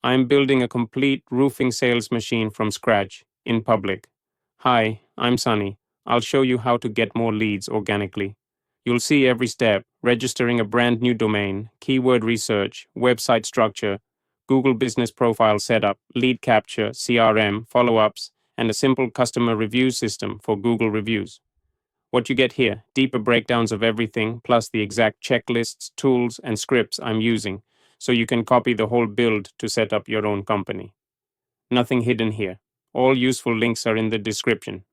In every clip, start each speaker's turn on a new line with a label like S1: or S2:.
S1: I'm building a complete roofing sales machine from scratch, in public. Hi, I'm Sunny. I'll show you how to get more leads organically. You'll see every step: registering a brand new domain, keyword research, website structure, Google Business Profile setup, lead capture, CRM, follow ups, and a simple customer review system for Google reviews. What you get here: deeper breakdowns of everything, plus the exact checklists, tools, and scripts I'm using, so you can copy the whole build to set up your own company. Nothing hidden here. All useful links are in the description.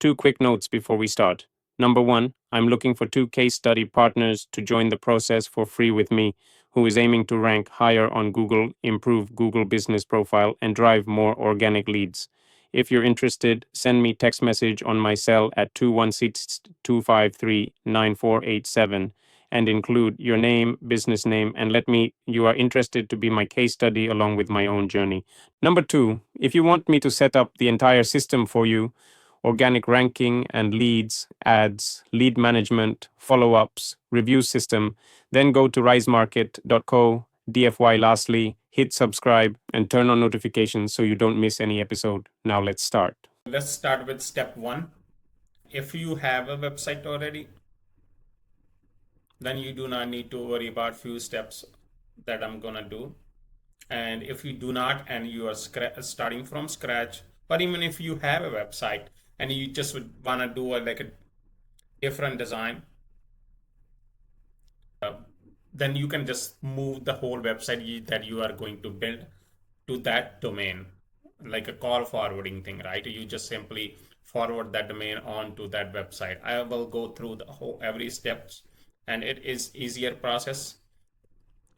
S1: Two quick notes before we start. Number one, I'm looking for 2 case study partners to join the process for free with me, who is aiming to rank higher on Google, improve Google Business Profile, and drive more organic leads. If you're interested, send me text message on my cell at 216-253-9487 and include your name, business name, and let me you are interested to be my case study along with my own journey. Number two, if you want me to set up the entire system for you, organic ranking and leads, ads, lead management, follow ups, review system, then go to risemarket.co, DFY lastly, hit subscribe, and turn on notifications so you don't miss any episode. Now let's start.
S2: Let's start with step one. If you have a website already, then you do not need to worry about few steps that I'm gonna do. And if you do not, and you are starting from scratch, or even if you have a website and you just would wanna do like a different design, then you can just move the whole website that you are going to build to that domain, like a call forwarding thing, right? You just simply forward that domain onto that website. I will go through the whole every steps, and it is easier process.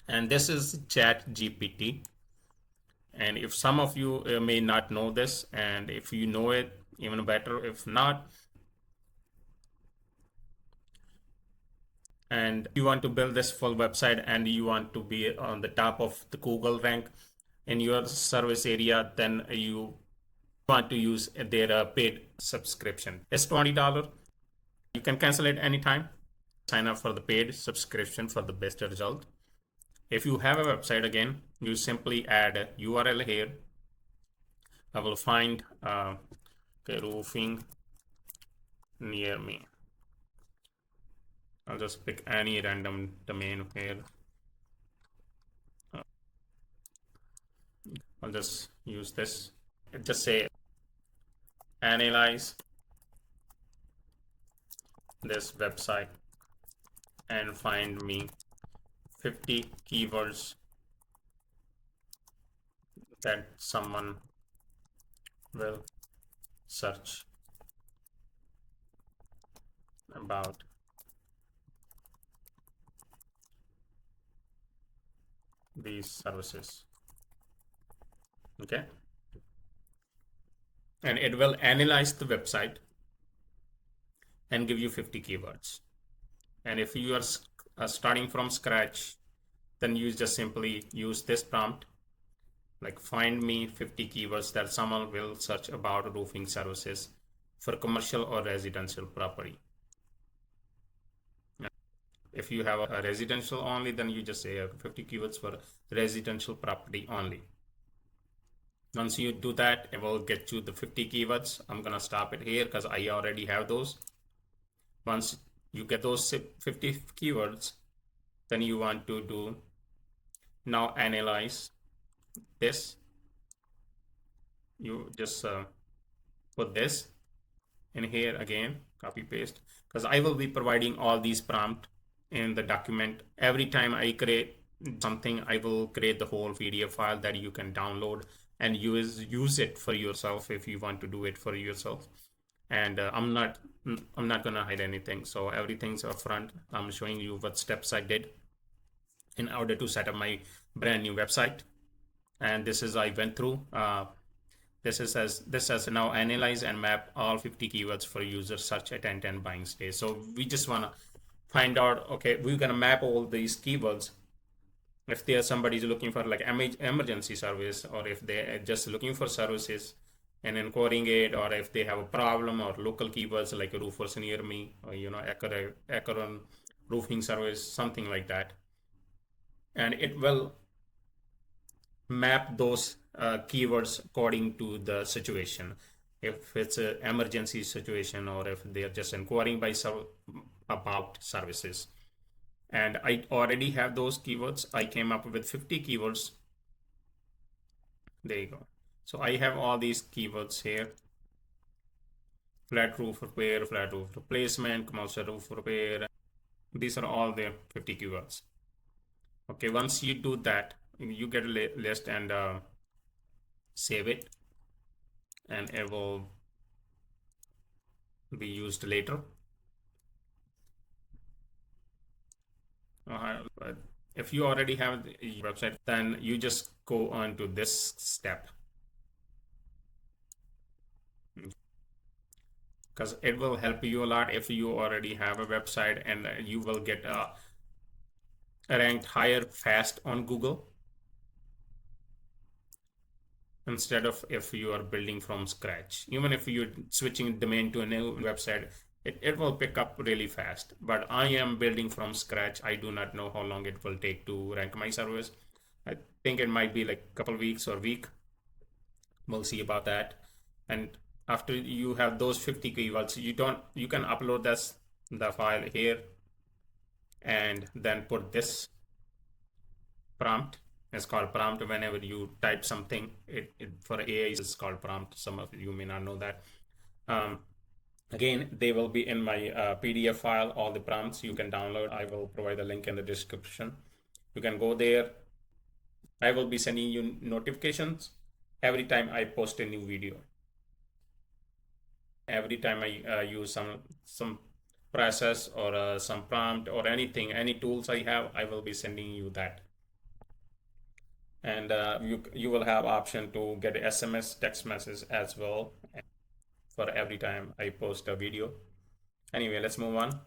S2: And this is ChatGPT. And if some of you may not know this, and if you know it, even better. If not, and you want to build this full website and you want to be on the top of the Google rank in your service area, then you want to use their paid subscription. It's $20. You can cancel it anytime. Sign up for the paid subscription for the best result. If you have a website, again, you simply add a URL here. I will find roofing near me. I'll just pick any random domain here. I'll just use this. Just say analyze this website and find me 50 keywords that someone will search about these services. Okay, and it will analyze the website and give you 50 keywords. And if you are starting from scratch, then you just simply use this prompt, like find me 50 keywords that someone will search about roofing services for commercial or residential property. If you have a residential only, then you just say 50 keywords for residential property only. Once you do that, it will get you the 50 keywords. I'm gonna stop it here because I already have those. Once you get those 50 keywords, then you want to do now analyze this. You just put this in here again, copy paste, because I will be providing all these prompts in the document. Every time I create something, I will create the whole PDF file that you can download and use it for yourself if you want to do it for yourself. And I'm not gonna hide anything, so everything's up front. I'm showing you what steps I did in order to set up my brand new website. And this is I went through. This says now analyze and map all 50 keywords for user search intent and buying stage. So we just wanna find out, okay, we're gonna map all these keywords. If there's somebody's looking for like emergency service, or if they're just looking for services and inquiring it, or if they have a problem, or local keywords like roofers near me, or Acaron roofing service, something like that. And it will map those keywords according to the situation. If it's an emergency situation or if they're just inquiring about services. And I already have those keywords. I came up with 50 keywords. There you go. So I have all these keywords here. Flat roof repair, flat roof replacement, commercial roof repair. These are all the 50 keywords. Okay, once you do that, you get a list and save it, and it will be used later. If you already have the website, then you just go on to this step, because it will help you a lot if you already have a website, and you will get ranked higher fast on Google instead of if you are building from scratch. Even if you're switching domain to a new website, it will pick up really fast. But I am building from scratch. I do not know how long it will take to rank my service. I think it might be like a couple weeks or week. We'll see about that. And after you have those 50 keywords, you can upload the file here and then put this prompt. It's called prompt. Whenever you type something, it for AI is called prompt. Some of you may not know that. Again, they will be in my PDF file. All the prompts you can download. I will provide the link in the description. You can go there. I will be sending you notifications every time I post a new video. Every time I use some process or some prompt or anything, any tools I have, I will be sending you that. And you will have option to get SMS text message as well for every time I post a video. Anyway, let's move on.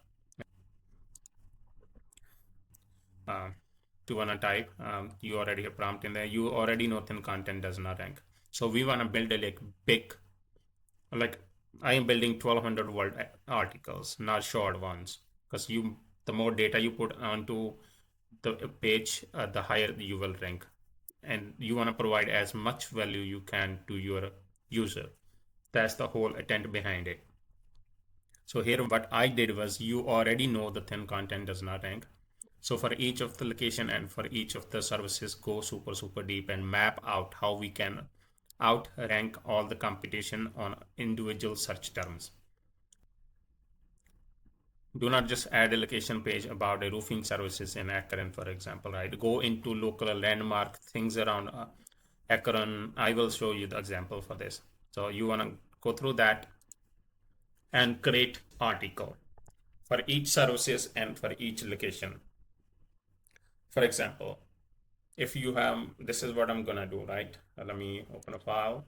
S2: To wanna type, you already have prompt in there. You already know thin content does not rank. So we wanna build a like I am building 1200 word articles, not short ones, because the more data you put onto the page, the higher you will rank, and you want to provide as much value you can to your user. That's the whole intent behind it. So here what I did was, you already know the thin content does not rank. So for each of the location and for each of the services, go super deep and map out how we can outrank all the competition on individual search terms. Do not just add a location page about a roofing services in Akron, for example, right? Go into local landmark things around Akron. I will show you the example for this. So you want to go through that and create article for each services and for each location. For example, if you have, this is what I'm gonna do, right? Let me open a file.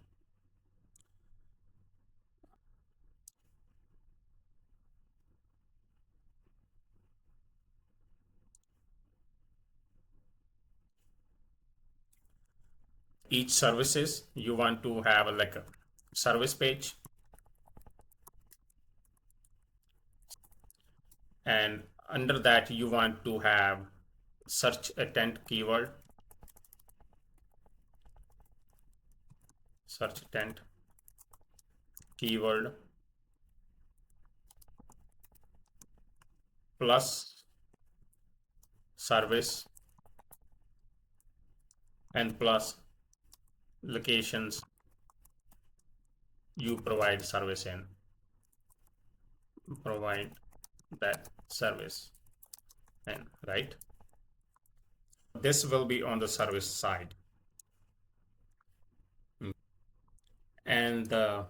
S2: Each services, you want to have like a service page, and under that you want to have search intent keyword, search intent keyword plus service and plus locations you provide service in, provide that service in, right? This will be on the service side, and the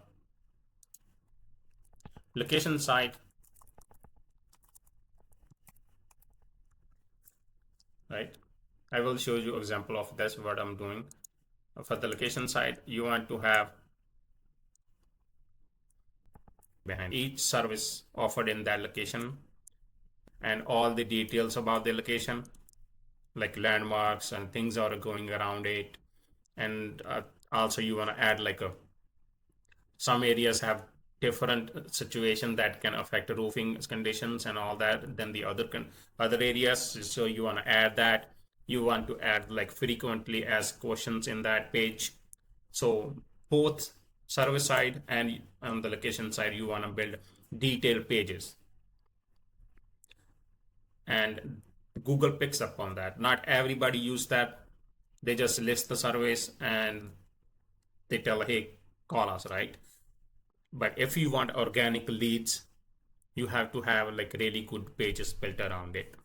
S2: location side, right? I will show you example of this, what I'm doing. For the location side, you want to have behind each service offered in that location and all the details about the location, like landmarks and things are going around it. And also you want to add like some areas have different situation that can affect roofing conditions and all that than the other areas, so you want to add that. you want to add like frequently asked questions in that page. So both service side and on the location side, you want to build detailed pages. And Google picks up on that. Not everybody use that. They just list the surveys and they tell, hey, call us, right? But if you want organic leads, you have to have like really good pages built around it.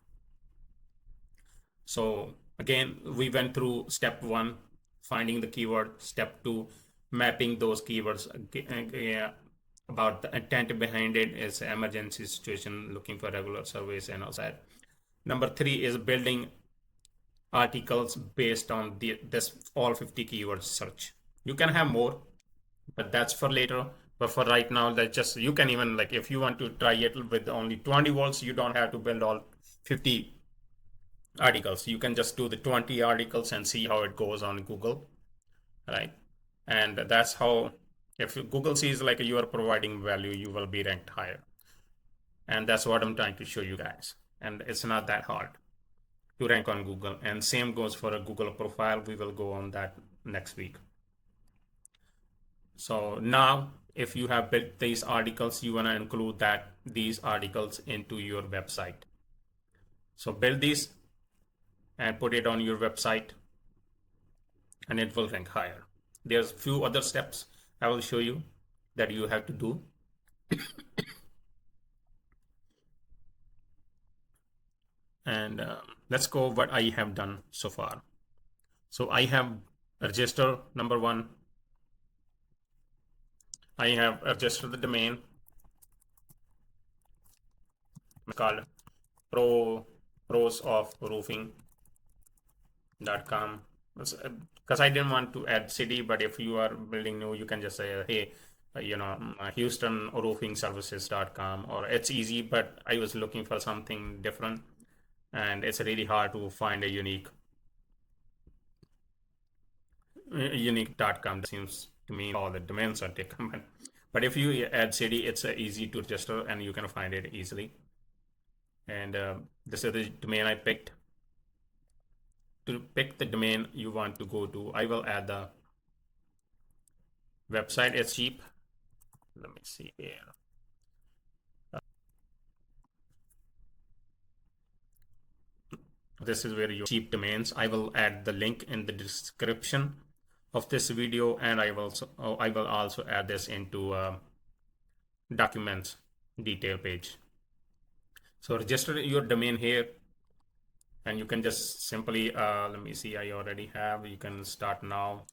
S2: So again, we went through step one, finding the keyword. Step two, mapping those keywords. About the intent behind it is emergency situation, looking for regular surveys and all that. Number three is building articles based on this all 50 keywords search. You can have more, but that's for later. But for right now, that just, you can even like, if you want to try it with only 20 volts, you don't have to build all 50 articles. You can just do the 20 articles and see how it goes on Google, right? And that's how, if Google sees like you are providing value, you will be ranked higher. And that's what I'm trying to show you guys. And it's not that hard to rank on Google. And same goes for a Google profile. We will go on that next week. So now, if you have built these articles, you want to include these articles into your website. So build these and put it on your website, and it will rank higher. There's few other steps I will show you that you have to do. And let's go what I have done so far. So I have registered number one. I have registered the domain called pros of roofing.com, because I didn't want to add city, but if you are building new, you can just say, hey, Houston roofing services.com, or it's easy, but I was looking for something different, and it's really hard to find a unique.com. That seems to me all the domains are taken. But if you add city, it's easy to register and you can find it easily. And this is the domain I picked. To pick the domain you want to go to, I will add the website. It's cheap. Let me see here. This is where your cheap domains. I will add the link in the description of this video, and I will also add this into documents detail page. So register your domain here, and you can just simply let me see, I already have. You can start now.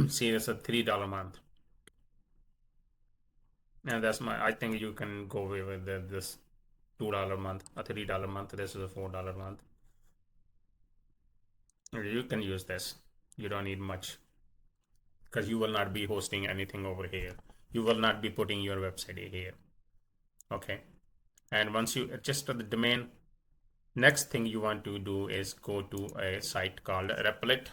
S2: See, it's a $3 month, and that's I think you can go away with this $2 month, a $3 month. This is a $4 month. You can use this. You don't need much, because you will not be hosting anything over here. You will not be putting your website here. Okay. And once you register the domain, next thing you want to do is go to a site called replit.com.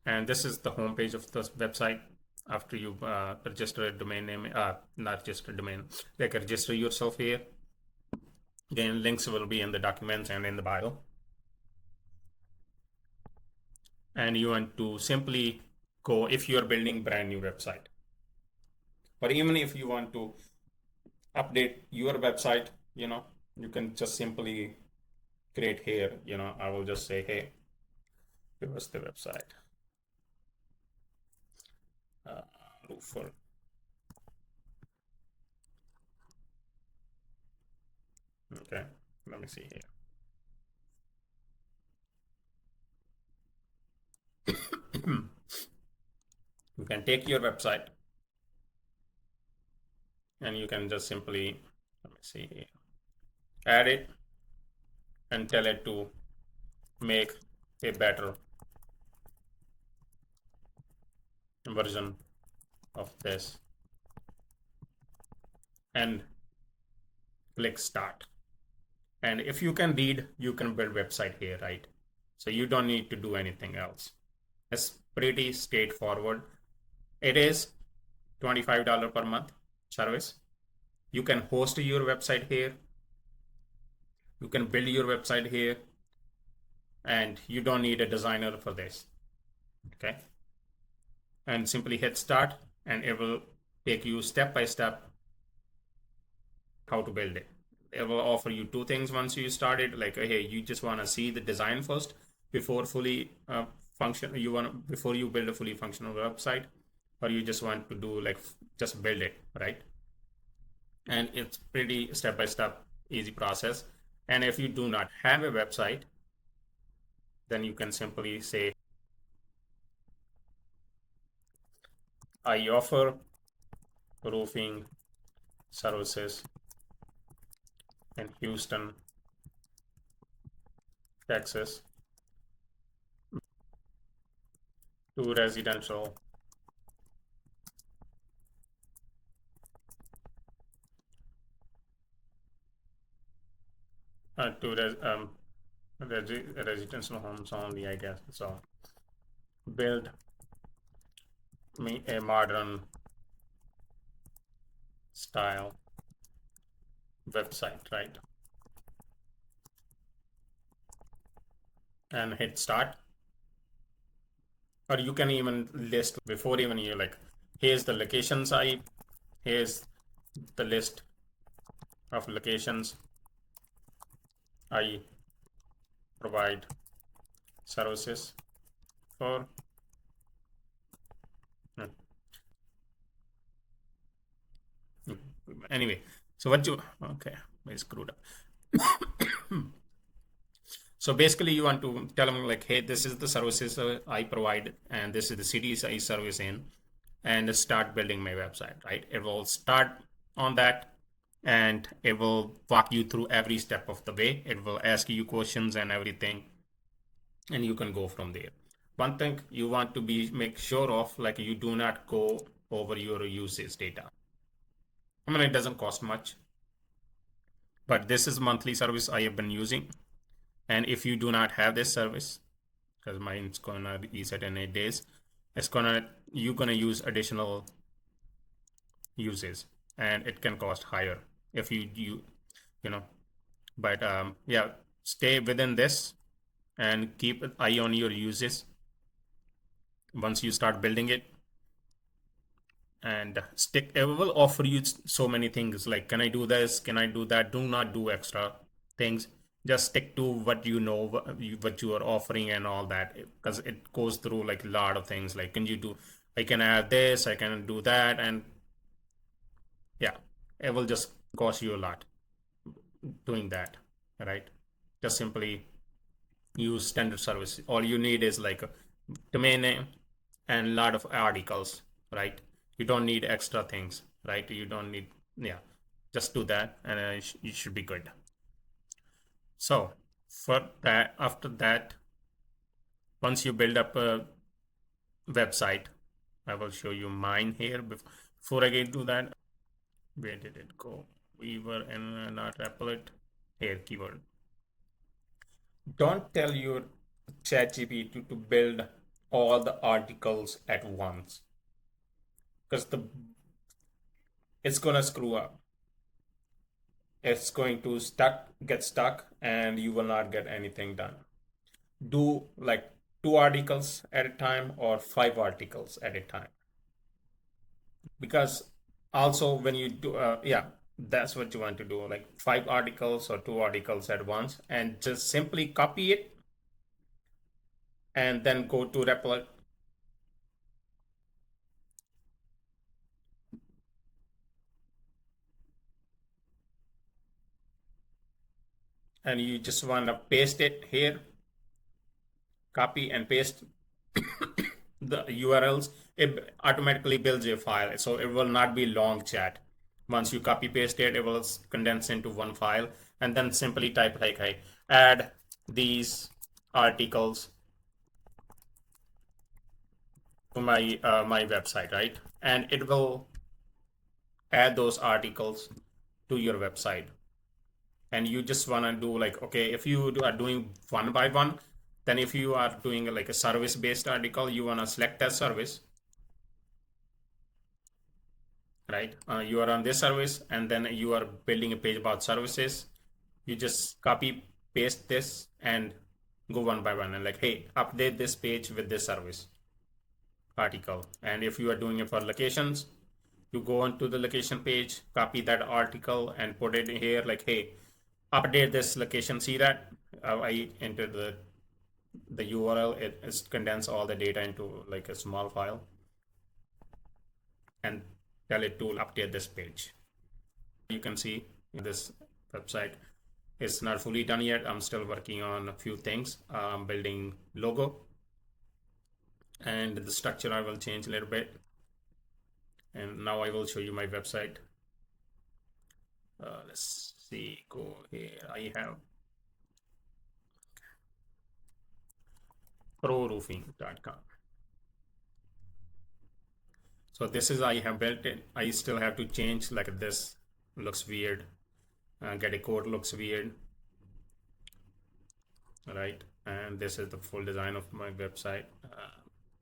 S2: And this is the home page of the website. After you register a domain name, not register domain, like register yourself here. Again, links will be in the documents and in the bio. And you want to simply go, if you are building brand new website, but even if you want to update your website, you can just simply create here. I will just say, hey, give us the website. Roofer. Okay, let me see here. You can take your website and you can just simply, let me see here, add it and tell it to make a better version of this and click start. And if you can read, you can build website here, right? So you don't need to do anything else. It's pretty straightforward. It is $25 per month service. You can host your website here. You can build your website here, and you don't need a designer for this. Okay. And simply hit start, and it will take you step by step how to build it. It will offer you two things once you start it. Like, hey, you just want to see the design first before fully function. You want before you build a fully functional website, or you just want to do like just build it, right? And it's pretty step by step, easy process. And if you do not have a website, then you can simply say, I offer roofing services in Houston, Texas, to residential to residential homes only, I guess. So build me a modern style website, right? And hit start. Or you can even list before even you like, here's the locations here's the list of locations I provide services for. Anyway, so what you okay, I screwed up. So basically, you want to tell them like, hey, this is the services I provide, and this is the cities I service in, and start building my website, right? It will start on that, and it will walk you through every step of the way. It will ask you questions and everything, and you can go from there. One thing you want to be make sure of, like you do not go over your usage data. I mean, it doesn't cost much, but this is monthly service I have been using. And if you do not have this service, because mine's gonna reset in 8 days, it's gonna you're gonna use additional uses, and it can cost higher if you know. But yeah, stay within this and keep an eye on your uses once you start building it, and stick. It will offer you so many things like, can I do this, can I do that? Do not do extra things, just stick to what you know, what you are offering and all that, because it goes through like a lot of things like, can you do, I can add this, I can do that, and yeah, it will just cost you a lot doing that, right? Just simply use standard service. All you need is like a domain name and a lot of articles, right? You don't need extra things, right? You don't need, yeah, just do that, and you should be good. So for that, after that, once you build up a website, I will show you mine here. Before I get to that, where did it go? We were in not applet here keyword. Don't tell your ChatGPT to build all the articles at once, because the it's gonna screw up. It's going to get stuck, and you will not get anything done. Do like 2 articles at a time or 5 articles at a time, because also when you do yeah, that's what you want to do, like 5 articles or 2 articles at once, and just simply copy it and then go to Replit, and you just want to paste it here, copy and paste the URLs. It automatically builds a file, so it will not be long chat. Once you copy paste it, it will condense into one file, and then simply type like, I add these articles to my website, right? And it will add those articles to your website. And you just want to do like, okay, if you are doing one by one, then if you are doing like a service based article, you want to select that service, right? You are on this service, and then you are building a page about services. You just copy paste this and go one by one and like, hey, update this page with this service article. And if you are doing it for locations, you go onto the location page, copy that article and put it here like, hey, update this location. See that I entered the URL. It is condense all the data into like a small file and tell it to update this page. You can see this website is not fully done yet. I'm still working on a few things. I'm building logo, and the structure I will change a little bit. And now I will show you my website. Let's see, go here. I have proroofing.com. So this is I have built it. I still have to change like this. Looks weird. Get a code looks weird. Right, and this is the full design of my website.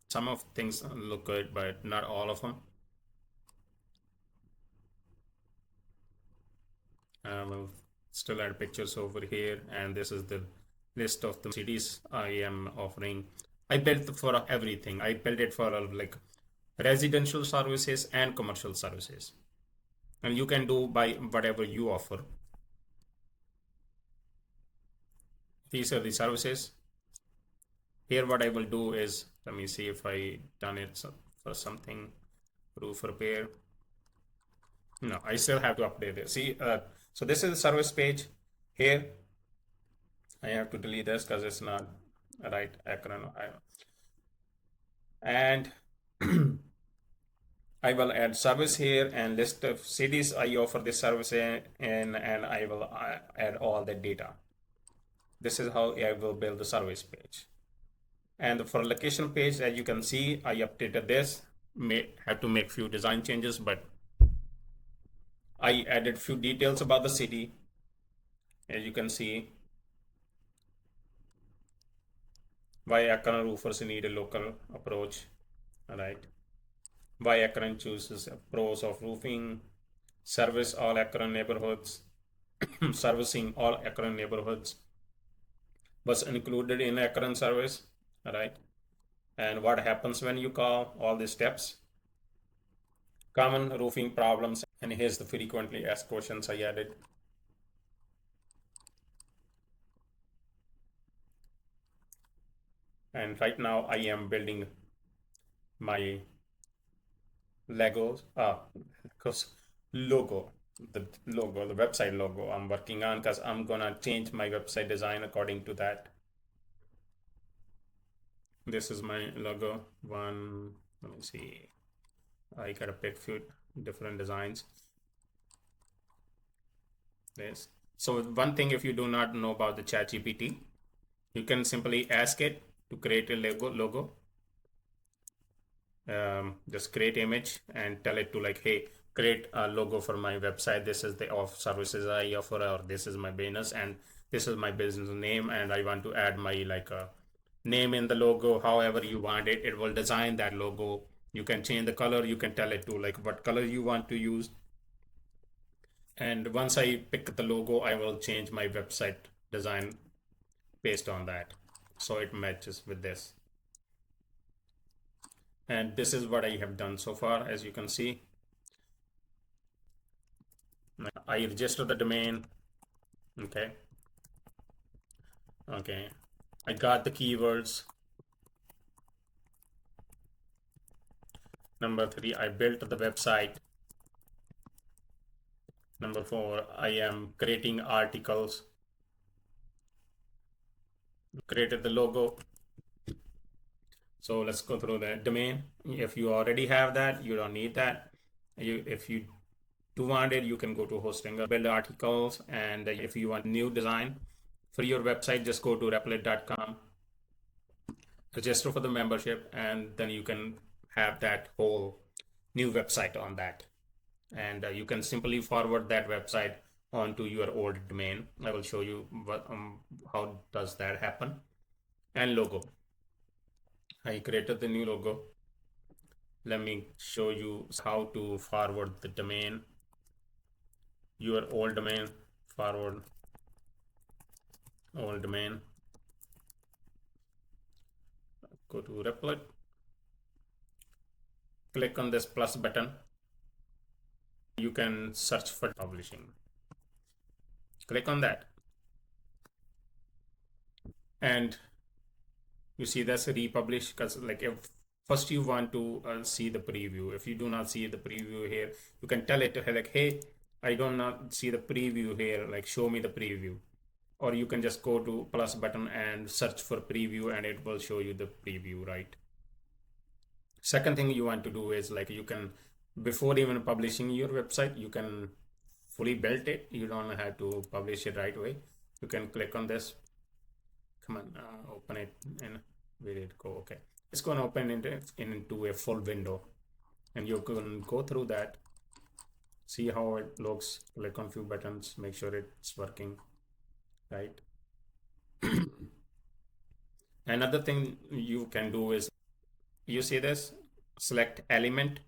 S2: Some of things look good, but not all of them. We'll still add pictures over here, and this is the list of the cities I am offering. I built for everything. I built it for like residential services and commercial services, and you can do by whatever you offer. These are the services. Here what I will do is, let me see if I done it for something. Roof repair. No, I still have to update it. See, so this is the service page. Here I have to delete this because it's not right acronym. And I will add service here and list of cities I offer this service in, and I will add all the data. This is how I will build the service page. And for location page, as you can see, I updated this. May have to make few design changes, but I added few details about the city. As you can see, why Akron roofers need a local approach. All right. Why Akron chooses pros of roofing, service all Akron neighborhoods, servicing all Akron neighborhoods was included in Akron service. All right. And what happens when you call, all the steps, common roofing problems, and here's the frequently asked questions I added. And right now I am building my Legos, logo, the website logo I'm working on, because I'm gonna change my website design according to that. This is my logo. One, let me see. I gotta pick few different designs. This. So one thing, if you do not know about the ChatGPT, you can simply ask it to create a logo. Just create image and tell it to like, hey, create a logo for my website. This is the services I offer, or this is my business, and this is my business name, and I want to add my like a name in the logo. However you want it, it will design that logo. You can change the color. You can tell it to like what color you want to use. And once I pick the logo, I will change my website design based on that, so it matches with this. And this is what I have done so far. As you can see, I register the domain. Okay. I got the keywords. Number 3, I built the website. Number 4, I am creating articles. Created the logo. So let's go through the domain. If you already have that, you don't need that. If you do want it, you can go to hosting, build articles, and if you want new design for your website, just go to replit.com, register for the membership, and then you can have that whole new website on that. And you can simply forward that website onto your old domain. I will show you how does that happen. And logo. I created the new logo. Let me show you how to forward the domain, your old domain, forward old domain. Go to Replit, click on this plus button. You can search for publishing. Click on that, and you see that's republish. Because like, if first you want to see the preview, if you do not see the preview here, you can tell it like, hey, I do not see the preview here, like show me the preview. Or you can just go to plus button and search for preview, and it will show you the preview, right? Second thing you want to do is, like, you can, before even publishing your website, you can fully build it. You don't have to publish it right away. You can click on this. Come on, open it, and where did it go? Okay, it's going to open into a full window, and you can go through that, see how it looks, click on few buttons, make sure it's working, right? Another thing you can do is, you see this, select element.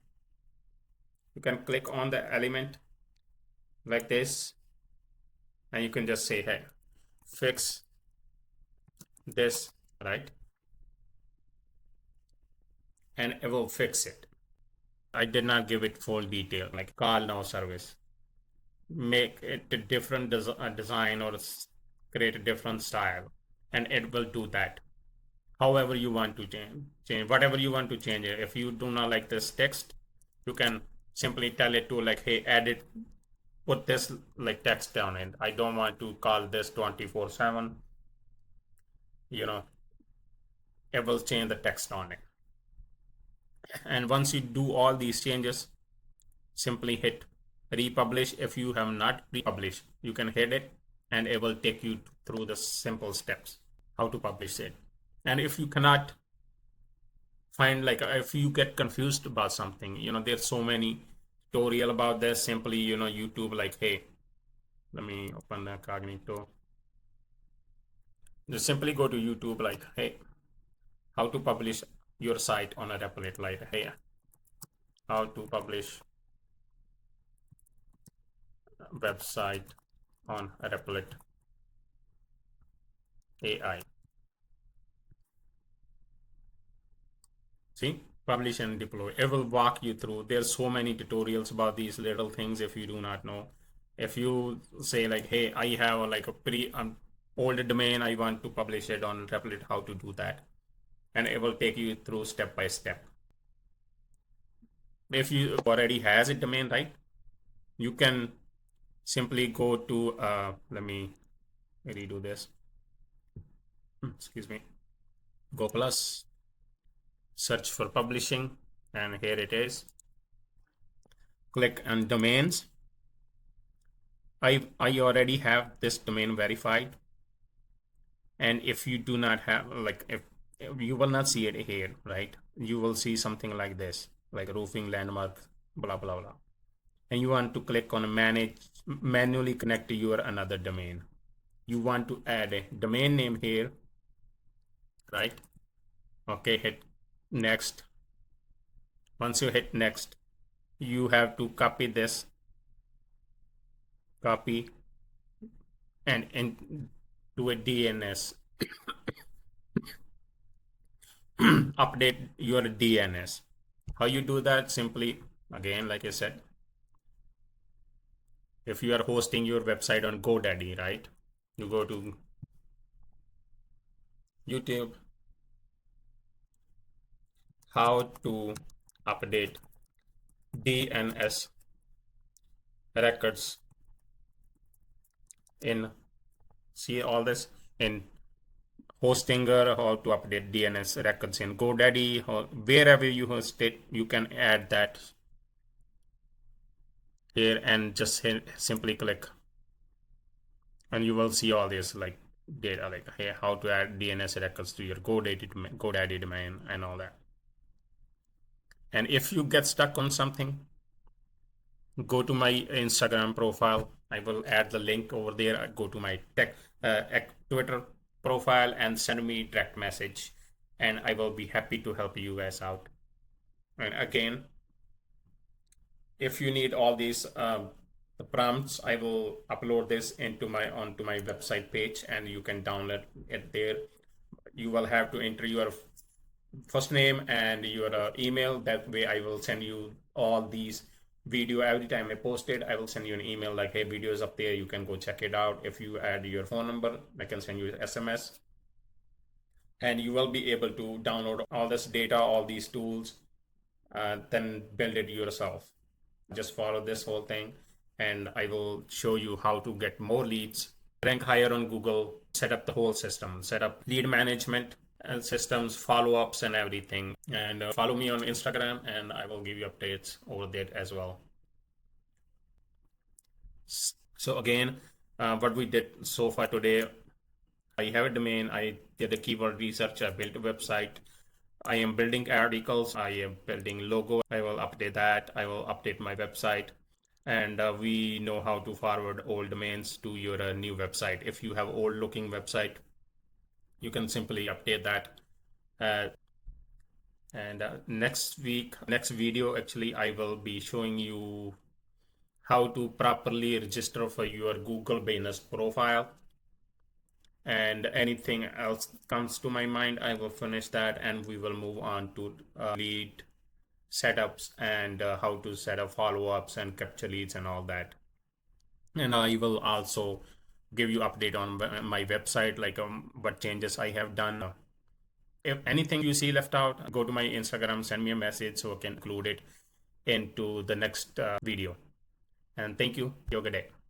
S2: You can click on the element like this, and you can just say, hey, fix this, right? And it will fix it. I did not give it full detail, like call now service, make it a different design, or create a different style, and it will do that. However you want to change whatever you want to change it. If you do not like this text, you can simply tell it to, like, hey, edit, put this like text down, and I don't want to call this 24/7. It will change the text on it. And once you do all these changes, simply hit republish. If you have not republished, you can hit it, and it will take you through the simple steps how to publish it. And if you cannot find, like, if you get confused about something, there's so many tutorial about this. Simply, YouTube, like, hey, let me open the Cognito. Just simply go to YouTube, like, hey, how to publish your site on a Replit, like, hey, how to publish a website on a Replit AI. See, publish and deploy. It will walk you through. There's so many tutorials about these little things. If you do not know, if you say, like, hey, I have like a pretty old domain, I want to publish it on Replit, how to do that, and it will take you through step by step. If you already has a domain, right, you can simply go to let me redo this. Excuse me. Go plus, search for publishing, and here it is. Click on domains. I already have this domain verified, and if you do not have, like, if you will not see it here, right? You will see something like this, like roofing landmark, blah blah blah, and you want to click on manage, manually connect to your another domain. You want to add a domain name here, right? Okay, hit next. Once you hit next, you have to copy this, copy, and into a DNS. Update your DNS. How you do that? Simply, again, like I said, if you are hosting your website on GoDaddy, right? You go to YouTube, how to update DNS records in, see all this in Hostinger, how to update DNS records in GoDaddy, or wherever you host it, you can add that here, and just simply click, and you will see all this, like, data, like, hey, how to add DNS records to your GoDaddy domain and all that. And if you get stuck on something, go to my Instagram profile. I will add the link over there. Go to my Twitter profile and send me direct message, and I will be happy to help you guys out. And again, if you need all these the prompts, I will upload this into my onto my website page, and you can download it there. You will have to enter your first name and your email. That way I will send you all these video. Every time I post it, I will send you an email like, hey, video is up there, you can go check it out. If you add your phone number, I can send you an SMS, and you will be able to download all this data, all these tools, then build it yourself. Just follow this whole thing, and I will show you how to get more leads, rank higher on Google, set up the whole system, set up lead management and systems, follow ups, and everything. And follow me on Instagram, and I will give you updates over there as well. So, again, what we did so far today, I have a domain, I did a keyword research, I built a website. I am building articles, I am building logo, I will update that, I will update my website. And we know how to forward old domains to your new website. If you have old looking website, you can simply update that. Uh, and next week, next video, actually, I will be showing you how to properly register for your Google business profile. And anything else comes to my mind, I will finish that, and we will move on to lead setups and how to set up follow-ups and capture leads and all that. And I will also give you update on my website, like what changes I have done. If anything you see left out, go to my Instagram, send me a message so I can include it into the next video. And thank you. Have a good day.